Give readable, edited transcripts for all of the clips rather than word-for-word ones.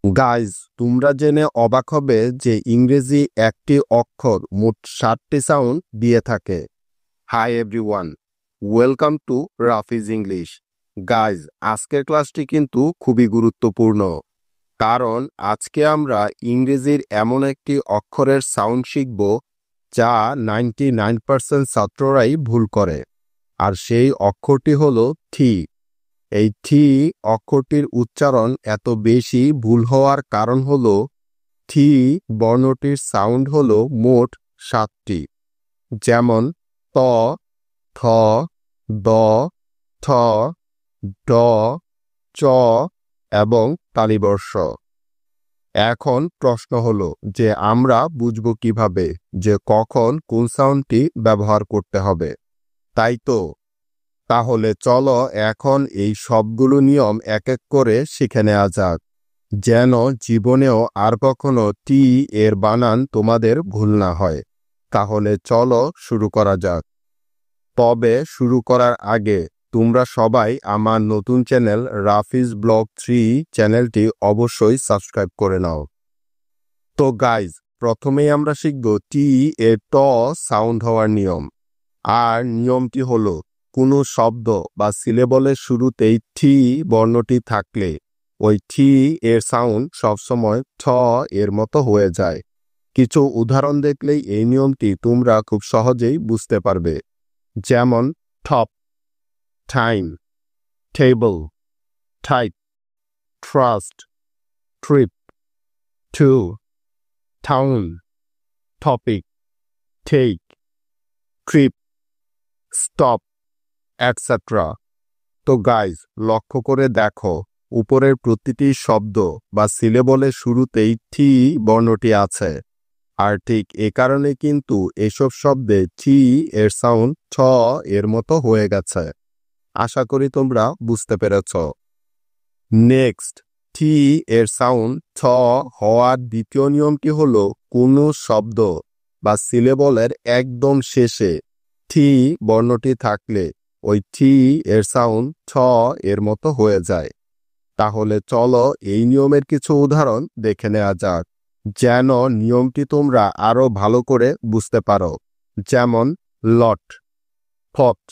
Guys, তোমরা জেনে অবাক হবে যে ইংরেজি একটি অক্ষর মোট 7টি সাউন্ড দিয়ে থাকে। Hi everyone, welcome to Rafiz English. Guys, আজকের ক্লাসটি কিন্তু খুবই গুরুত্বপূর্ণ, কারণ আজকে আমরা ইংরেজির এমন একটি অক্ষরের সাউন্ড শিখব যা 99% ছাত্ররাই ভুল করে। আর সেই অক্ষরটি হলো থি। এই থি অক্ষরটির উচ্চারণ এত বেশি ভুল হওয়ার কারণ হলো থি বর্ণটির সাউন্ড হলো মোট 7টি, যেমন ত, থ, দ, থ, ড, চ এবং তালিবর্ষ। এখন প্রশ্ন হলো যে আমরা বুঝব কিভাবে যে কখন কোন সাউন্ডটি ব্যবহার করতে হবে, তাই তো? তাহলে চলো এখন এই সবগুলো নিয়ম এক এক করে শিখে নেওয়া যাক, যেন জীবনেও আর কখনো টি এর বানান তোমাদের ভুল না হয়। তাহলে চলো শুরু করা যাক। তবে শুরু করার আগে তোমরা সবাই আমার নতুন চ্যানেল রাফিজ ব্লগ 3 চ্যানেলটি অবশ্যই সাবস্ক্রাইব করে নাও। তো গাইজ, প্রথমেই আমরা শিখব টি এর ট সাউন্ড হওয়ার নিয়ম। আর নিয়মটি হলো, কোনো শব্দ বা সিলেবলের শুরুতেই থি বর্ণটি থাকলে ওই থি এর সাউন্ড সবসময় ঠ এর মতো হয়ে যায়। কিছু উদাহরণ দেখলেই এই নিয়মটি তোমরা খুব সহজেই বুঝতে পারবে, যেমন top, time, table, type, trust, trip, to, town, topic, tech, trip, stop, etcetera. তো গাইজ, লক্ষ্য করে দেখো, উপরের প্রতিটি শব্দ বা সিলেবলের শুরুতেই থি বর্ণটি আছে। আর ঠিক এ কারণে কিন্তু এসব শব্দে থি এর সাউন্ড ছ এর মতো হয়ে গেছে। আশা করি তোমরা বুঝতে পেরেছ। নেক্সট, থি এর সাউন্ড ছ হওয়ার দ্বিতীয় নিয়মটি হলো, কোনো শব্দ বা সিলেবলের একদম শেষে থি বর্ণটি থাকলে ওই থি এর সাউন্ড ছ এর মতো হয়ে যায়। তাহলে চলো এই নিয়মের কিছু উদাহরণ দেখে নেওয়া যাক, যেন নিয়মটি তোমরা আরো ভালো করে বুঝতে পারো। যেমন লট, ফট,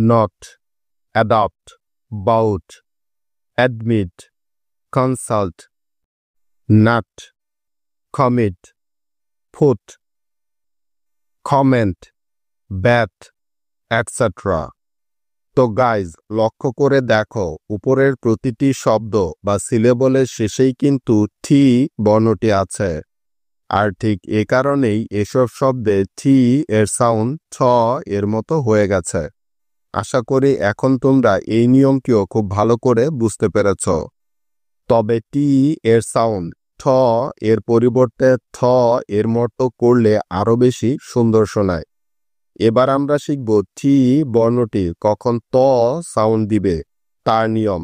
not, adopt, bout, admit, consult, nut, commit, foot, comment, bat, etcetera. তো গাইজ, লক্ষ্য করে দেখো, উপরের প্রতিটি শব্দ বা সিলেবলের শেষেই কিন্তু থি বর্ণটি আছে। আর ঠিক এ কারণেই এসব শব্দে থি এর সাউন্ড ছ এর মতো হয়ে গেছে। আশা করি এখন তোমরা এই নিয়মটিও খুব ভালো করে বুঝতে পেরেছ। তবে টি এর সাউন্ড ঠ এর পরিবর্তে থ এর মতো করলে আরো বেশি সুন্দর শোনায়। এবার আমরা শিখব থি বর্ণটি কখন ত সাউন্ড দিবে তার নিয়ম।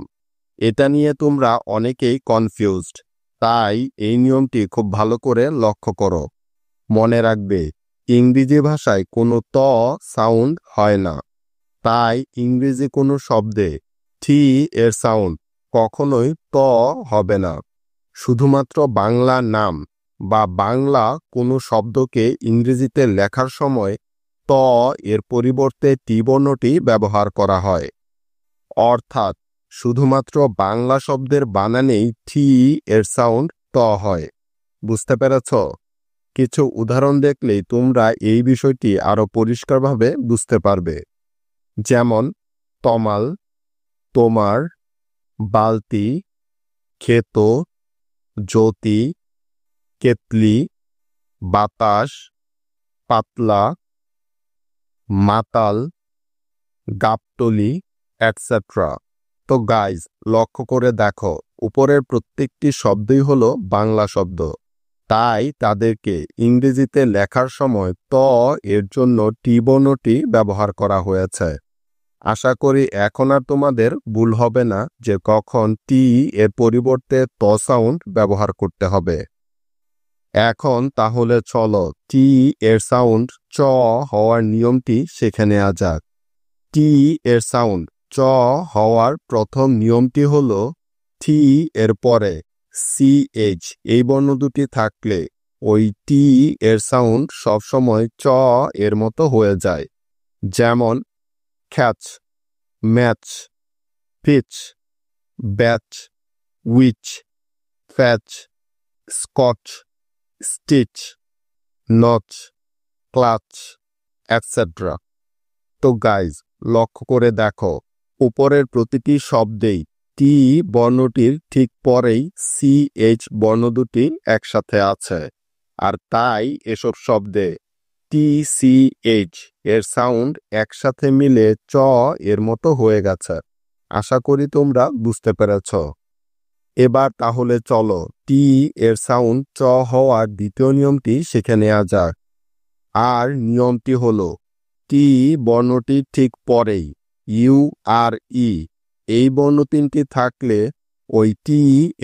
এটা নিয়ে তোমরা অনেকেই কনফিউজড, তাই এই নিয়মটি খুব ভালো করে লক্ষ্য করো। মনে রাখবে, ইংরেজি ভাষায় কোনো ত সাউন্ড হয় না, তাই ইংরেজি কোনো শব্দে থি এর সাউন্ড কখনোই ত হবে না। শুধুমাত্র বাংলা নাম বা বাংলা কোনো শব্দকে ইংরেজিতে লেখার সময় ত এর পরিবর্তে টি বর্ণটি ব্যবহার করা হয়। অর্থাৎ শুধুমাত্র বাংলা শব্দের বানানেই থি এর সাউন্ড ত হয়। বুঝতে পেরেছ? কিছু উদাহরণ দেখলেই তোমরা এই বিষয়টি আরো পরিষ্কারভাবে বুঝতে পারবে। যেমন তমাল, তোমার, বালতি, ক্ষেত, জ্যোতি, কেতলি, বাতাস, পাতলা, মাতাল, গাবতলি, এটসেট্রা। তো গাইজ, লক্ষ্য করে দেখো, উপরের প্রত্যেকটি শব্দই হলো বাংলা শব্দ, তাই তাদেরকে ইংরেজিতে লেখার সময় ত এর জন্য টি বর্ণটি ব্যবহার করা হয়েছে। আশা করি এখন আর তোমাদের ভুল হবে না যে কখন টি এর পরিবর্তে ত সাউন্ড ব্যবহার করতে হবে। এখন তাহলে চলো টি এর সাউন্ড চ হওয়ার নিয়মটি শিখে নেওয়া যাক। টি এর সাউন্ড চ হওয়ার প্রথম নিয়মটি হলো, থি এর পরে CH এই বর্ণ দুটি থাকলে ওই টি এর সাউন্ড সবসময় চ এর মতো হয়ে যায়। যেমন catch, match, pitch, batch, witch, fetch, scotch, stitch, notch, clutch, etcetera. তো গাইজ, লক্ষ্য করে দেখো, উপরের প্রতিটি শব্দেই টি বর্ণটির ঠিক পরেই CH বর্ণ দুটি একসাথে আছে, আর তাই এসব শব্দে TCH এর সাউন্ড একসাথে মিলে চ এর মতো হয়ে গেছে। আশা করি তোমরা বুঝতে পেরেছ। এবার তাহলে চলো টি এর সাউন্ড চ হওয়ার দ্বিতীয় নিয়মটি শিখে নেওয়া যাক। আর নিয়মটি হলো টি বর্ণটির ঠিক পরেই URE এই বর্ণ তিনটি থাকলে ওই টি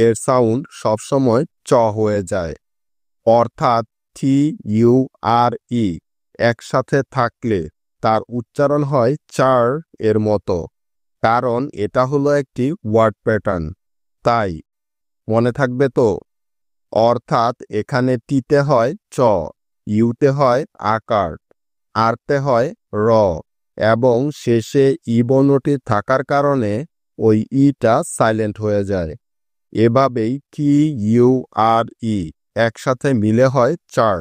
এর সাউন্ড সবসময় চ হয়ে যায়। অর্থাৎ TURE একসাথে থাকলে তার উচ্চারণ হয় চার এর মতো, কারণ এটা হলো একটি ওয়ার্ড প্যাটার্ন। তাই মনে থাকবে তো? অর্থাৎ এখানে টিতে হয় চ, ইউতে হয় আকার, আরতে হয় র, এবং শেষে ই বর্ণটি থাকার কারণে ওই ইটা সাইলেন্ট হয়ে যায়। এভাবেই TURE একসাথে মিলে হয় চার।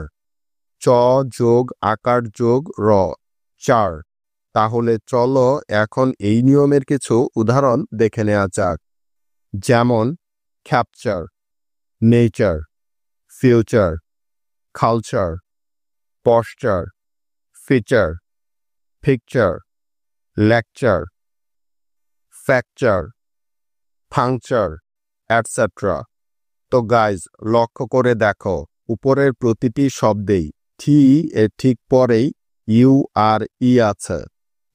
চ যোগ আকার যোগ র, চার। তাহলে চলো এখন এই নিয়মের কিছু উদাহরণ দেখে নেওয়া যাক। যেমন capture, nature, future, culture, posture, feature, picture, lecture, fracture, puncture, etcetera. তো গাইজ, লক্ষ্য করে দেখো, উপরের প্রতিটি শব্দেই টি এর ঠিক পরেই URE আছে।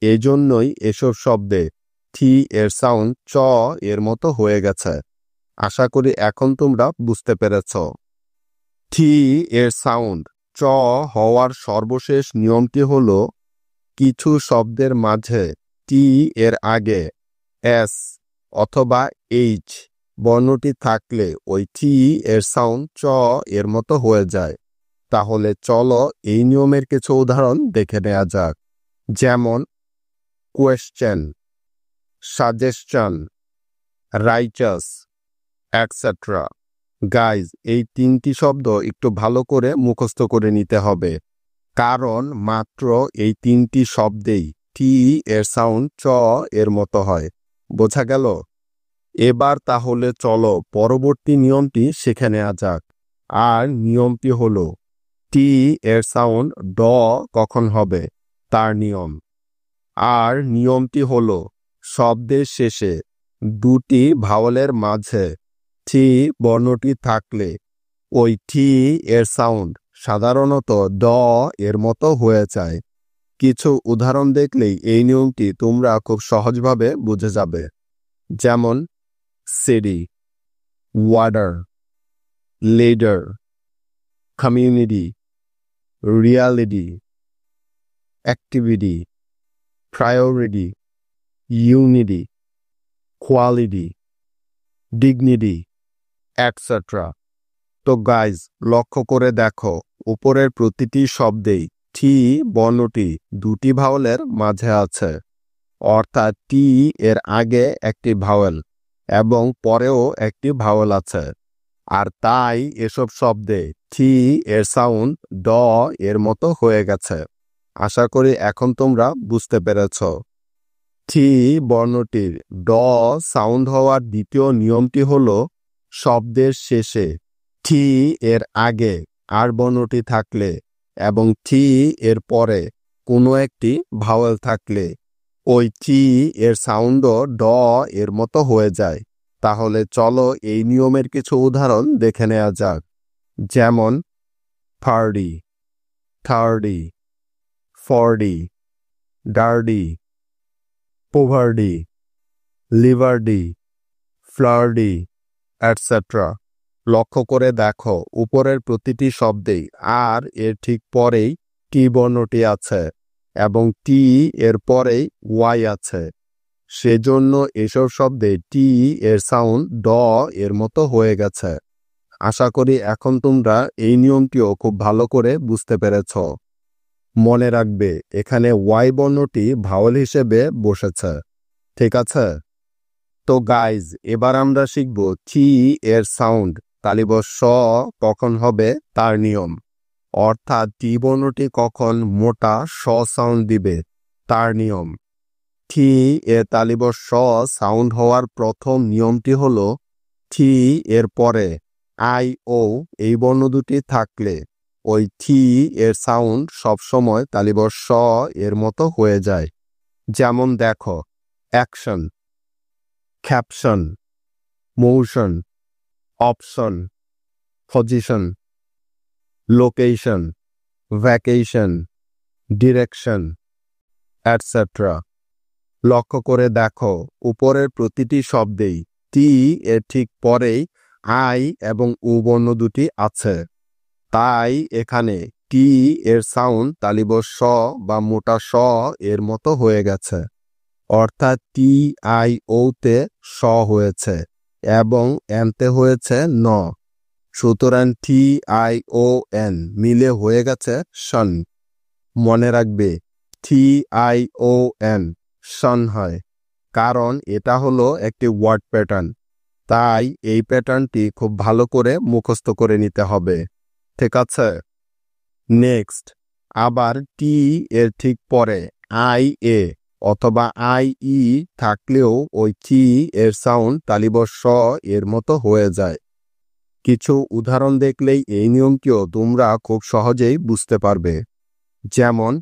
এজন্যই এসব শব্দে টি এর সাউন্ড চ এর মতো হয়ে গেছে। আশা করি এখন তোমরা বুঝতে পেরেছ। টি এর সাউন্ড চ হওয়ার সর্বশেষ নিয়মটি হলো কিছু শব্দের মাঝে টি এর আগে এস অথবা এইচ বর্ণটি থাকলে ওই টি এর সাউন্ড চ এর মতো হয়ে যায়। তাহলে চলো এই নিয়মের কিছু উদাহরণ দেখে নেওয়া যাক। যেমন কোয়েশ্চেন, সাজেশন, রাইচাস, এটসেট্রা। গাইজ, এই তিনটি শব্দ একটু ভালো করে মুখস্থ করে নিতে হবে, কারণ মাত্র এই তিনটি শব্দেই টি এর সাউন্ড চ এর মতো হয়। বোঝা গেল? এবার তাহলে চলো পরবর্তী নিয়মটি শিখে নেওয়া যাক। আর নিয়মটি হলো টি এর সাউন্ড ড কখন হবে তার নিয়ম। আর নিয়মটি হলো শব্দের শেষে দুটি ভাওয়েলের মাঝে টি বর্ণটি থাকলে ওই টি এর সাউন্ড সাধারণত ড এর মতো হয়ে যায়। কিছু উদাহরণ দেখলেই এই নিয়মটি তোমরা খুব সহজভাবে বুঝে যাবে। যেমন city, water, leader, community, reality, activity, priority, unity, quality, dignity, etcetera. তো গাইজ, লক্ষ্য করে দেখো, উপরের প্রতিটি শব্দেই টি বর্ণটি দুটি ভাওয়েলের মাঝে আছে। অর্থাৎ টি এর আগে একটি ভাওয়েল এবং পরেও একটি ভাওয়েল আছে, আর তাই এসব শব্দে টি এর সাউন্ড ড এর মতো হয়ে গেছে। আশা করি এখন তোমরা বুঝতে পেরেছ। টি বর্ণটির ড সাউন্ড হওয়ার দ্বিতীয় নিয়মটি হলো শব্দের শেষে টি এর আগে আর বর্ণটি থাকলে এবং টি এর পরে কোনো একটি ভাওয়েল থাকলে ওই টি এর সাউন্ডও ড এর মতো হয়ে যায়। তাহলে চলো এই নিয়মের কিছু উদাহরণ দেখে নেওয়া যাক। যেমন থার্ডি, থার্ডি, ফর্ডি, ডার্ডি, পোভার্ডি, লিভার্ডি, ফ্লার্ডি, এটসেট্রা। লক্ষ্য করে দেখো, উপরের প্রতিটি শব্দেই আর এর ঠিক পরেই টি বর্ণটি আছে এবং টি এর পরেই ওয়াই আছে। সেজন্য এসব শব্দে টি এর সাউন্ড ড এর মতো হয়ে গেছে। আশা করি এখন তোমরা এই নিয়মটিও খুব ভালো করে বুঝতে পেরেছ। মনে রাখবে এখানে ওয়াই বর্ণটি ভাওয়েল হিসেবে বসেছে, ঠিক আছে? তো গাইজ, এবার আমরা শিখব টি এর সাউন্ড তালিবর্ষ স কখন হবে তার নিয়ম, অর্থাৎ টি বর্ণটি কখন মোটা স সাউন্ড দিবে তার নিয়ম। টি এর তালিবর্ষ স সাউন্ড হওয়ার প্রথম নিয়মটি হলো টি এর পরে আই ও এই বর্ণ দুটি থাকলে ওই টি এর সাউন্ড সবসময় তালিবর্ষ স এর মতো হয়ে যায়। যেমন দেখো, action, caption, motion, option, position, location, vacation, direction, etcetera. লক্ষ্য করে দেখো, উপরের প্রতিটি শব্দেই টি এর ঠিক পরেই আই এবং উ বর্ণ দুটি আছে। তাই এখানে টি এর সাউন্ড তালিবর্ষ স বা মোটা স এর মতো হয়ে গেছে, অর্থাৎ টি আই ওতে স হয়েছে এবং এনতে হয়েছে ন। সুতরাং টি আই ও এন মিলে হয়ে গেছে শন। মনে রাখবে টি আই ও এন শন হয়, কারণ এটা হলো একটি ওয়ার্ড প্যাটার্ন। তাই এই প্যাটার্নটি খুব ভালো করে মুখস্থ করে নিতে হবে, ঠিক আছে? নেক্সট, আবার টি এর ঠিক পরে আই এ অথবা আই ই থাকলেও ওই টি এর সাউন্ড তালিবর্ষ স এর মতো হয়ে যায়। কিছু উদাহরণ দেখলেই এই নিয়মটিও তোমরা খুব সহজেই বুঝতে পারবে। যেমন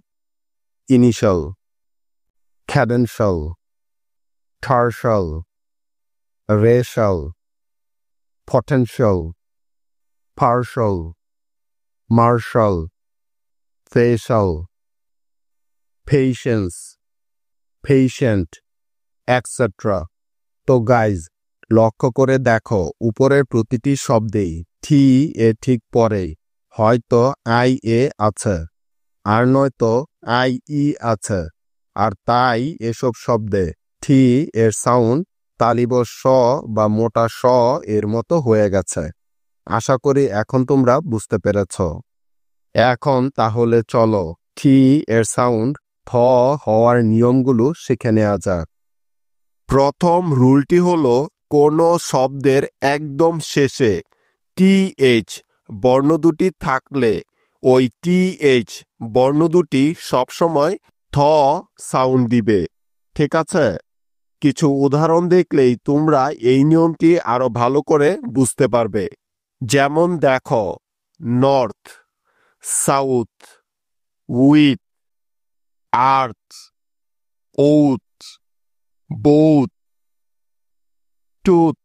initial, credential, tertial, racial, potential, partial, martial, facial, patience, patient, etcetera. তো গাইজ, লক্ষ্য করে দেখো, উপরের প্রতিটি শব্দেই টি এর ঠিক পরেই হয়তো আই এ আছে আর নয়তো আই ই আছে, আর তাই এসব শব্দে টি এর সাউন্ড তালিবর্ষ স বা মোটা স এর মতো হয়ে গেছে। আশা করি এখন তোমরা বুঝতে পেরেছ। এখন তাহলে চলো টি এর সাউন্ড থ হওয়ার নিয়মগুলো শিখে নেওয়া যাক। প্রথম রুলটি হলো, কোনো শব্দের একদম শেষে টি এইচ বর্ণ দুটি থাকলে ওই টি এইচ বর্ণ দুটি সবসময় থ সাউন্ড দিবে, ঠিক আছে? কিছু উদাহরণ দেখলেই তোমরা এই নিয়মটি আরো ভালো করে বুঝতে পারবে। যেমন দেখো, north, south, with, earth, oath, both, tooth,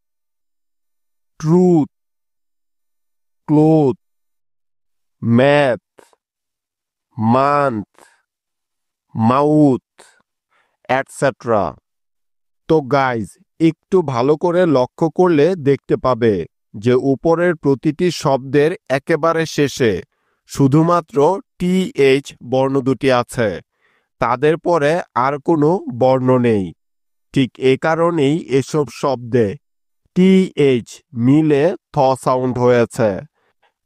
truth, cloth, math, month, mouth, etcetera. তো গাইজ, একটু ভালো করে লক্ষ্য করলে দেখতে পাবে যে উপরের প্রতিটি শব্দের একেবারে শেষে শুধুমাত্র টি এইচ বর্ণ দুটি আছে, তাদের পরে আর কোনো বর্ণ নেই। ঠিক এ কারণেই এসব শব্দে টি এইচ মিলে থ সাউন্ড হয়েছে,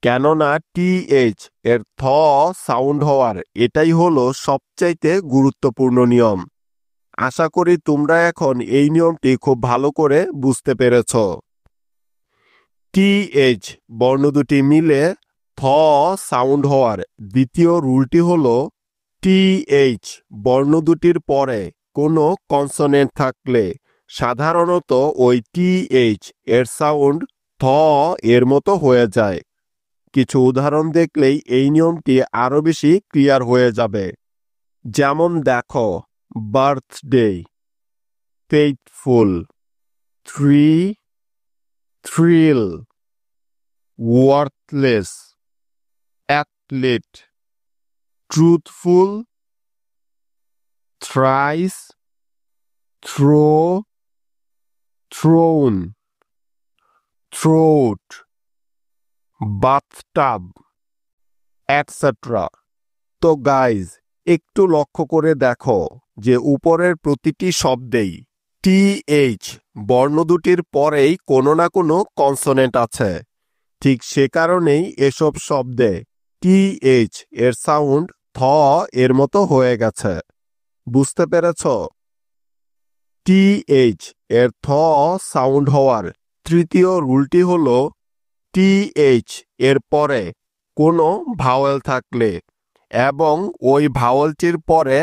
কেননা টি এইচ এর থ সাউন্ড হওয়ার এটাই হলো সবচাইতে গুরুত্বপূর্ণ নিয়ম। আশা করি তোমরা এখন এই নিয়মটি খুব ভালো করে বুঝতে পেরেছ। টি এইচ বর্ণ দুটি মিলে থ সাউন্ড হওয়ার দ্বিতীয় রুলটি হলো, টি এইচ বর্ণ দুটির পরে কোনো কনসোনেন্ট থাকলে সাধারণত ওই টি এইচ এর সাউন্ড থ এর মতো হয়ে যায়। কিছু উদাহরণ দেখলেই এই নিয়মটি আরো বেশি ক্লিয়ার হয়ে যাবে। যেমন দেখো, birthday, faithful, tree, thrill, worthless, athlete, truthful, thrice, throw, thrown, throat, bathtub, etcetera. তো গাইজ, একটু লক্ষ্য করে দেখো যে উপরের প্রতিটি শব্দেই টিএইচ বর্ণ দুটির পরেই কোনো না কোনো কনসোনেন্ট আছে। ঠিক সে কারণেই এসব শব্দে টিএইচ এর সাউন্ড থ এর মতো হয়ে গেছে। বুঝতে পেরেছ? টিএইচ এর থ সাউন্ড হওয়ার তৃতীয় রুলটি হল টিএইচ এর পরে কোনো ভাওয়েল থাকলে এবং ওই ভাওয়েলটির পরে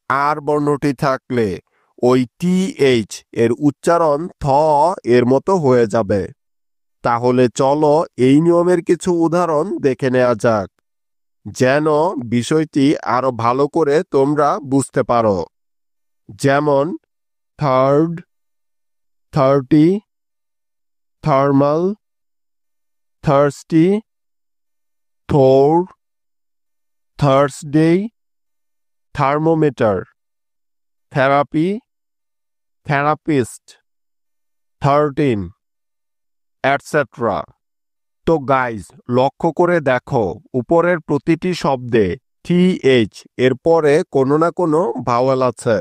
আর বর্ণটি থাকলে ওই টিএইচ এর উচ্চারণ থ এর মতো হয়ে যাবে। তাহলে চলো এই নিয়মের কিছু উদাহরণ দেখে নেওয়া যাক, যেন বিষয়টি আরো ভালো করে তোমরা বুঝতে পারো। যেমন থার্ড, থার্টি, থার্মাল, থার্সটি, থোর, Thursday, thermometer, therapy, therapist, 13, etcetera. তো গাইজ, লক্ষ্য করে দেখো উপরের প্রতিটি শব্দে টিএইচ এর পরে কোনো না কোনো ভাওয়েল আছে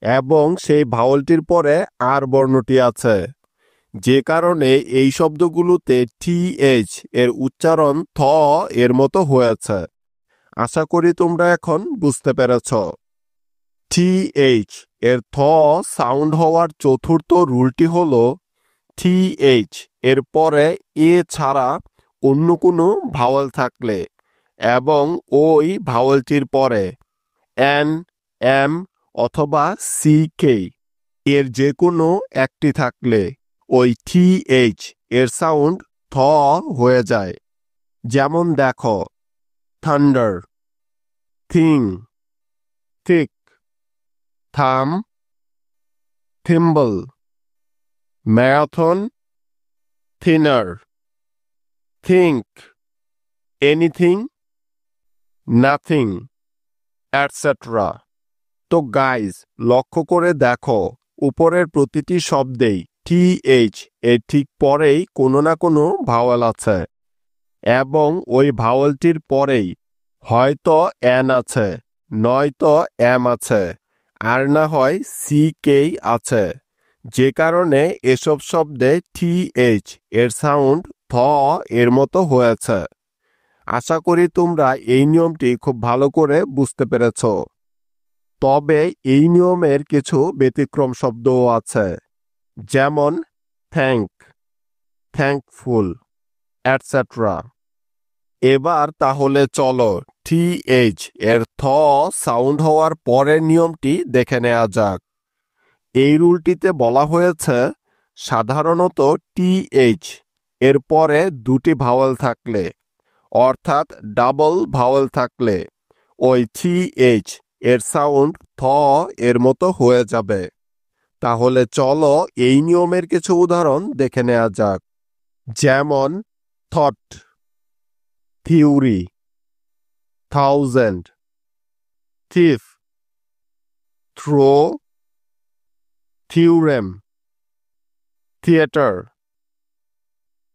এবং সেই ভাওয়েলটির পরে আর বর্ণটি আছে, যে কারণে এই শব্দগুলোতে টিএইচ এর উচ্চারণ থ এর মতো হয়েছে। আশা করি তোমরা এখন বুঝতে পেরেছ। টিএইচ এর থ সাউন্ড হওয়ার চতুর্থ রুলটি হল টিএইচ এর পরে এ ছাড়া অন্য কোনো ভাওয়েল থাকলে এবং ওই ভাওয়েলটির পরে এন, এম অথবা সিকে এর যে কোনো একটি থাকলে ওই টিএইচ এর সাউন্ড থ হয়ে যায়। যেমন দেখো, থান্ডার, থিং, থিক, থাম, thimble, marathon, thinner, think, anything, nothing, etcetera. তো গাইজ, লক্ষ্য করে দেখো উপরের প্রতিটি শব্দেই টিএইচ এর ঠিক পরেই কোনো না কোনো ভাওয়েল আছে এবং ওই ভাওয়েলটির পরেই হয়তো এন আছে, নয়তো এম আছে, আর না হয় সিকেই আছে, যে কারণে এসব শব্দে টিএইচ এর সাউন্ড থ এর মতো হয়েছে। আশা করি তোমরা এই নিয়মটি খুব ভালো করে বুঝতে পেরেছ। তবে এই নিয়মের কিছু ব্যতিক্রম শব্দও আছে, যেমন থ্যাঙ্ক, থ্যাঙ্কফুল, এটসেট্রা। এবার তাহলে চলো টিএইচ এর থ সাউন্ড হওয়ার পরের নিয়মটি দেখে নেওয়া যাক। এই রুলটিতে বলা হয়েছে সাধারণত টিএইচ এর পরে দুটি ভাওয়েল থাকলে, অর্থাৎ ডাবল ভাওয়েল থাকলে ওই টিএইচ এর সাউন্ড থ এর মতো হয়ে যাবে। তাহলে চলো এই নিয়মের কিছু উদাহরণ দেখে নেওয়া যাক। যেমন thought, theory, thousand, thief, throw, theorem, theatre,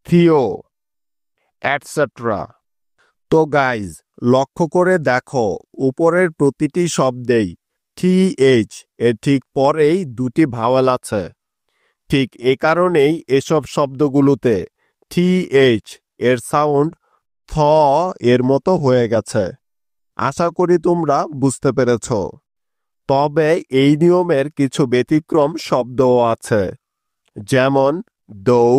Theo, etcetera. তো গাইজ, লক্ষ্য করে দেখো উপরের প্রতিটি শব্দেই টিএইচ এর ঠিক পরেই দুটি ভাওয়েল আছে। ঠিক এ কারণেই এসব শব্দগুলোতে টিএইচ এর সাউন্ড থ এর মতো হয়ে গেছে। আশা করি তোমরা বুঝতে পেরেছ। তবে এই নিয়মের কিছু ব্যতিক্রম শব্দও আছে, যেমন দৌ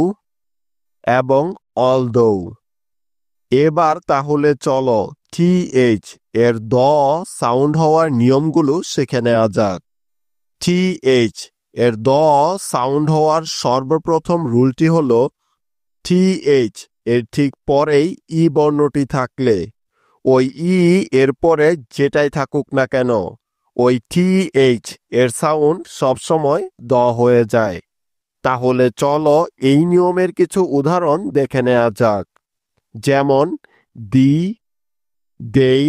এবং অলদৌ। এবার তাহলে চলো টিএইচ এর দ সাউন্ড হওয়ার নিয়মগুলো শিখে নেওয়া যাক। টিএইচ এর দ সাউন্ড হওয়ার সর্বপ্রথম রুলটি হল টিএইচ এর ঠিক পরেই ই বর্ণটি থাকলে ওই ই এর পরে যেটাই থাকুক না কেন ওই টিএইচ এর সাউন্ড সবসময় দ হয়ে যায়। তাহলে চলো এই নিয়মের কিছু উদাহরণ দেখে নেওয়া যাক। যেমন the, they,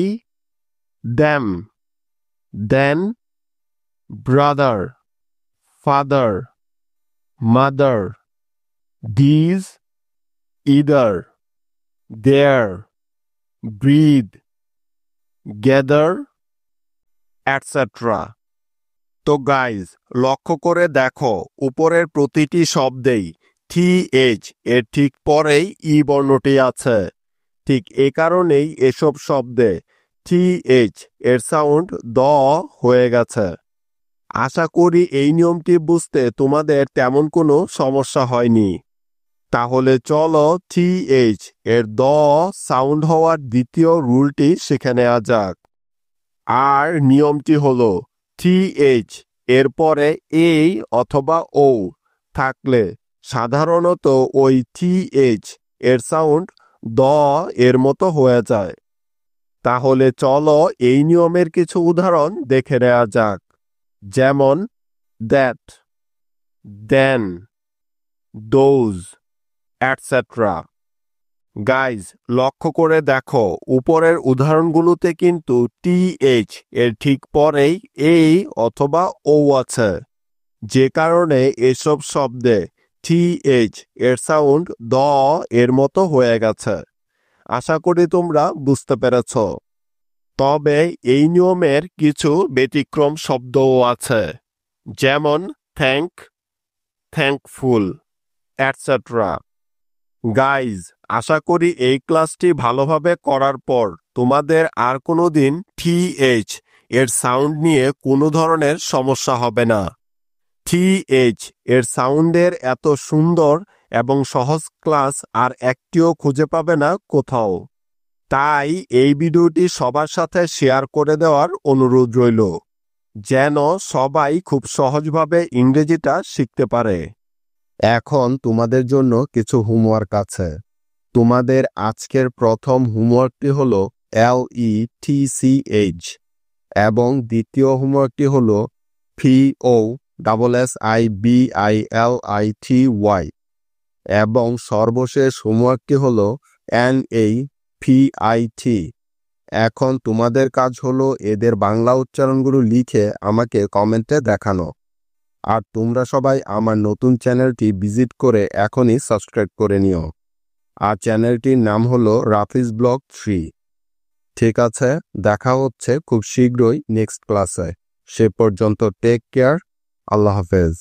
them, then, brother, father, mother, these, either, there, breathe, gather, etcetera. তো গাইজ লক্ষ্য করে দেখো উপরের প্রতিটি শব্দেই TH এর ঠিক পরেই ই বর্ণটি আছে। ঠিক এ কারণেই এসব শব্দে TH এর সাউন্ড দ হয়ে গেছে। আশা করি এই নিয়মটি বুঝতে তোমাদের তেমন কোনো সমস্যা হয়নি। তাহলে চলো TH এর দ সাউন্ড হওয়ার দ্বিতীয় রুলটি শিখে নেওয়া যাক। আর নিয়মটি হলো TH এর পরে এই অথবা ও থাকলে সাধারণত ওই TH এর সাউন্ড দ এর মতো হয়ে যায়। তাহলে চলো এই নিয়মের কিছু উদাহরণ দেখে নেওয়া যাক। যেমন that, then, those, etcetera. Guys লক্ষ্য করে দেখো উপরের উদাহরণগুলোতে কিন্তু TH এর ঠিক পরেই এই অথবা ও আছে, যে কারণে এসব শব্দে TH এর সাউন্ড দ এর মতো হয়ে গেছে। আশা করি তোমরা বুঝতে পেরেছ। তবে এই নিয়মের কিছু ব্যতিক্রম শব্দও আছে, যেমন থ্যাঙ্ক, থ্যাঙ্কফুল, এটসেট্রা। গাইজ আশা করি এই ক্লাসটি ভালোভাবে করার পর তোমাদের আর কোনো দিন TH এর সাউন্ড নিয়ে কোনো ধরনের সমস্যা হবে না। TH এর সাউন্ডের এত সুন্দর এবং সহজ ক্লাস আর একটিও খুঁজে পাবে না কোথাও। তাই এই ভিডিওটি সবার সাথে শেয়ার করে দেওয়ার অনুরোধ রইল, যেন সবাই খুব সহজভাবে ইংরেজিটা শিখতে পারে। এখন তোমাদের জন্য কিছু হোমওয়ার্ক আছে। তোমাদের আজকের প্রথম হোমওয়ার্কটি হলো LETCH এবং দ্বিতীয় হোমওয়ার্কটি হলো POSSIBILITY এবং সর্বশেষ হোমওয়ার্কটি হলো NAPIT। এখন তোমাদের কাজ হলো এদের বাংলা উচ্চারণগুলো লিখে আমাকে কমেন্টে দেখানো। আর তোমরা সবাই আমার নতুন চ্যানেলটি ভিজিট করে এখনই সাবস্ক্রাইব করে নিও। আর চ্যানেলটির নাম হলো রাফিজ ব্লগ 3। ঠিক আছে, দেখা হচ্ছে খুব শীঘ্রই নেক্সট ক্লাসে। সে পর্যন্ত টেক কেয়ার। আল্লাহ হাফেজ।